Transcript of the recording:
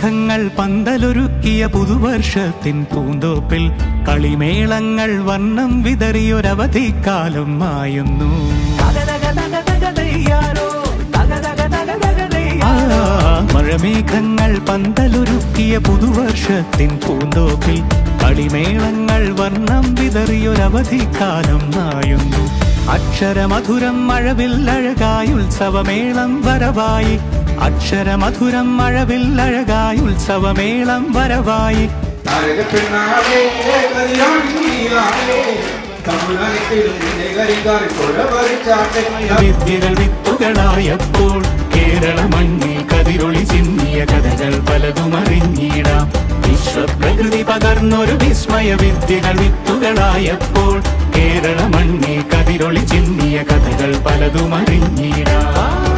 മഴമേഘങ്ങൾ പന്തലൊരുക്കിയ പുതുവർഷത്തിൻ പൂന്തോപ്പിൽ കളിമേളങ്ങൾ വർണ്ണം വിതറിയൊരവധിക്കാലം മായുന്നു. മഴമേഘങ്ങൾ പന്തലൊരുക്കിയ പുതുവർഷത്തിൻ പൂന്തോപ്പിൽ കളിമേളങ്ങൾ വർണ്ണം വിതറിയൊരവധിക്കാലം മായുന്നു. അക്ഷരമധുരം മഴവില്ലഴകായി ഉത്സവമേളം വരവായി. അക്ഷരമധുരം മഴവില്ലഴകായി ഉത്സവമേളം വരവായി. വിദ്യകൾ വിത്തുകളായപ്പോൾ കേരള മണ്ണിൽ കതിരൊളി ചിന്നിയ കഥകൾ പലതും അറിഞ്ഞിടാം. വിശ്വപ്രകൃതി പകർന്നൊരു വിസ്മയ വിദ്യകൾ വിത്തുകളായപ്പോൾ കേരള മണ്ണിൽ കതിരൊളി ചിന്നിയ കഥകൾ പലതും അറിഞ്ഞിടാം.